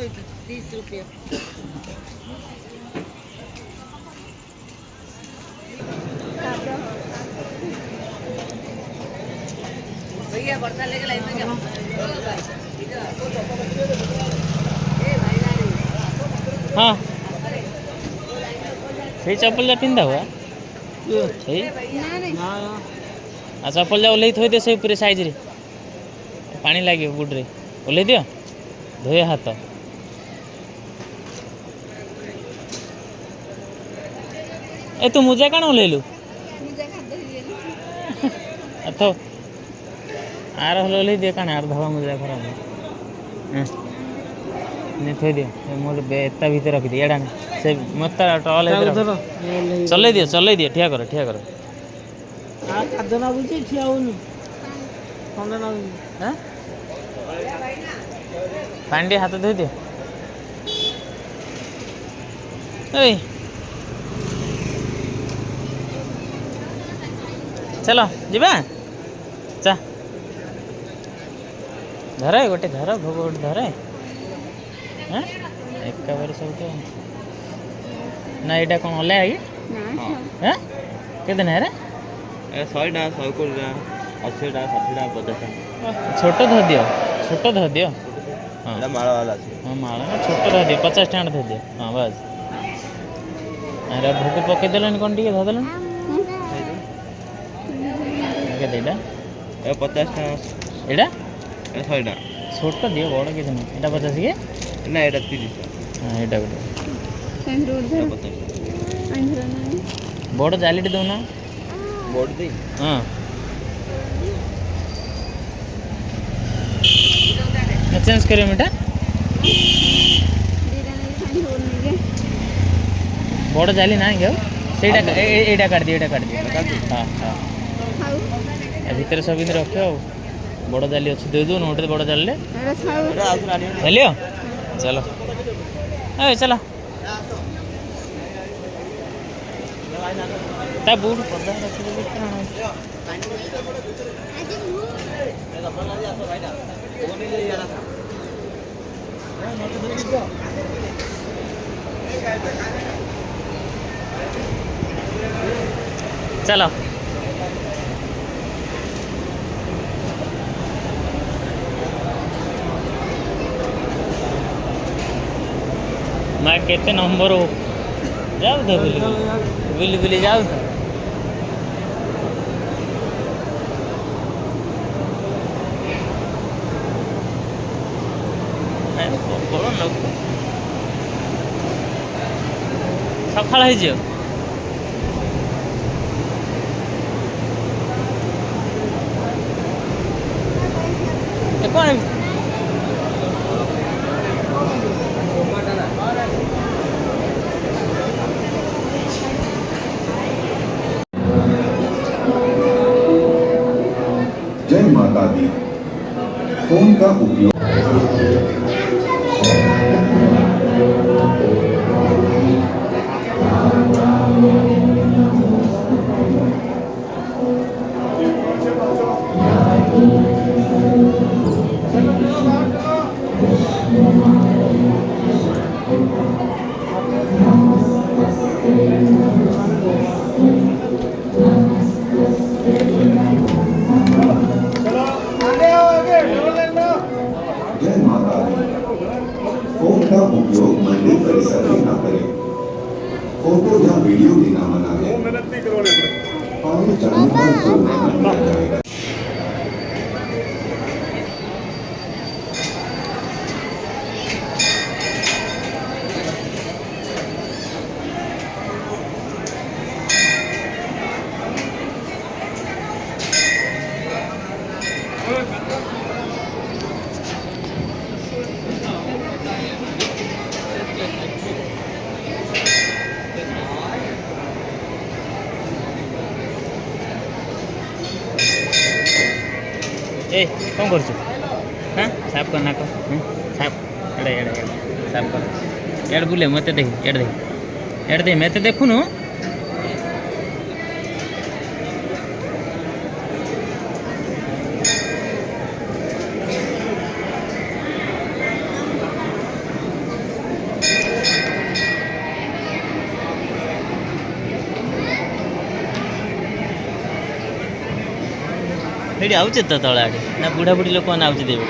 ₹30 भैया वर्षा लेके लाइन में क्या हाँ से चप्पल जा पिंधा हुआ चप्पल जा ओल्लै थोई दियो से पूरे साइज रे पानी लगे बुड रे ओल्लै दियो धोए हाथ ए तू मुजा कण ओल्लैलु अथो आर ओल्लै दियो कण आर धवा मुजा खराब नहीं थोई दियो मोर एता भीतर रख दियो एडा से मत टॉल चलै दियो ठिया कर आ कादना बुझी ठिया होनी ठंडा ना हां पांडे हाथ धोई दियो ओए चलो जीवा चा धरे गोटे धर भोग गोटे धरे हाँ एक बार सब तो ना यहाँ कौन हल्ला है हाँ के दिन है रे 100 टा 100 को 80 टा 60 टा 50 टा छोट धो दियो हाँ एटा माळा वाला আছে हाँ माला ना छोट धो दियो 50 टाइम धो दियो हाँ बस अरे भोग पके देलन कोन टिके धो देलन के देडा ए 50 टा एडा ए 100 टा छोट दियो बड़ के दिन एटा 50 के ना एटा 30 टा हाँ एटा गोटे एटा 50 बड़ जाली दो ना बोर्ड दे हाँ चेंज करियो बेटा बड़ जाली ना क्या सेटा एटा काट दियो हाँ हाँ भीतर सब इन रखो बड़ जाली अच्छी दे दो नोटे बड़ जाली हेलियो चलो ए चलो ता बूट पदा रखी दे चलो मैं केते नंबर हो जाओ तो बिली जाओ सकाळ हो कौन जय माता दी फोन का उपयोग जय माता दी फोन का उपयोग मंदिर परिसर में न करें फोटो या वीडियो लेना मना है आगे चलने पर जुर्माना दिया जाएगा ए कौन कर हाँ साफ करना को साफ एड़े एड़े एड़े साफ कर एड़ बुले मत देख एड़ दे मैं तो देखूनु ଏଇଠି ଆଉଛେ ତ ତଳେ ଆଡ଼େ ନା ବୁଢ଼ା ବୁଢ଼ୀ ଲୋକମାନେ ଆଉଛନ୍ତି ଏବେ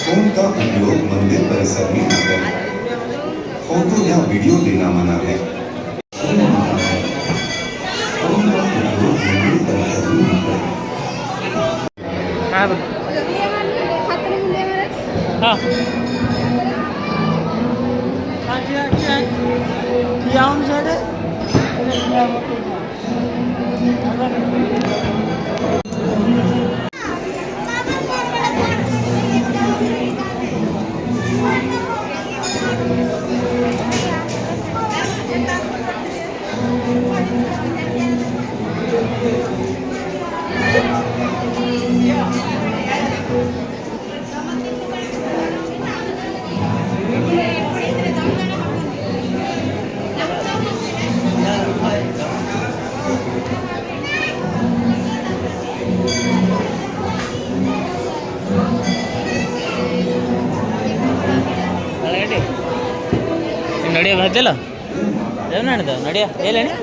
फोन का उपयोग मंदिर परिसर में न करें। फोटो या वीडियो लेना मना है। फोन का उपयोग मंदिर परिसर में न करें। हाँ हाँ नड़िया भाजल जाऊना तो नड़िया ये लेने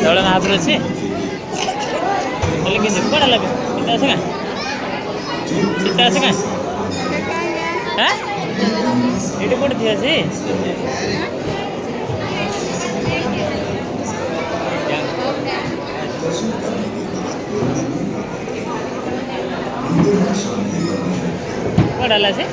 तौल महापुर अच्छे कि कड़ा लगे सीता आसे क्या सीता आसे क्या हाँ ये कौन थी आसी कड़ा से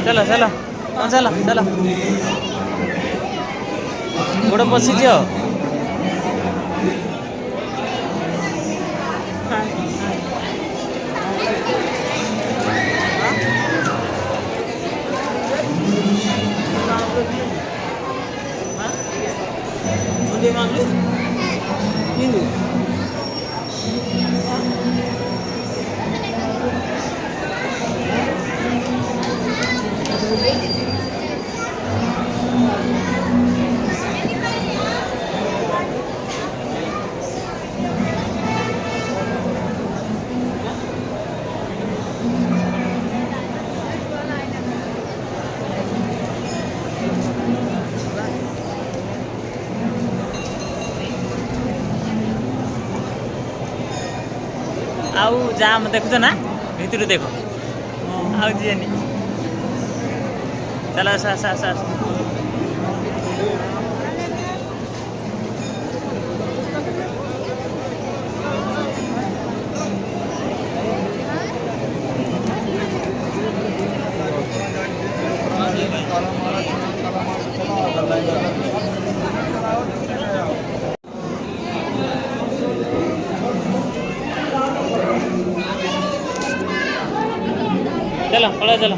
चलो चलो हाँ चलो चलो गोड़ पशिज आउ जाम देखुच ना भितर देख आउ जीनी चलो आस आस आस आस चलो पड़ा चलो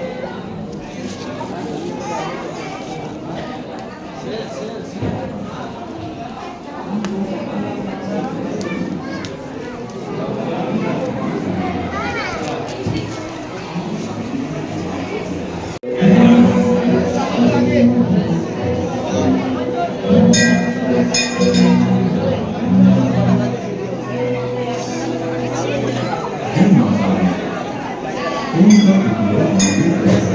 फोन का उपयोग मंदिर परिसर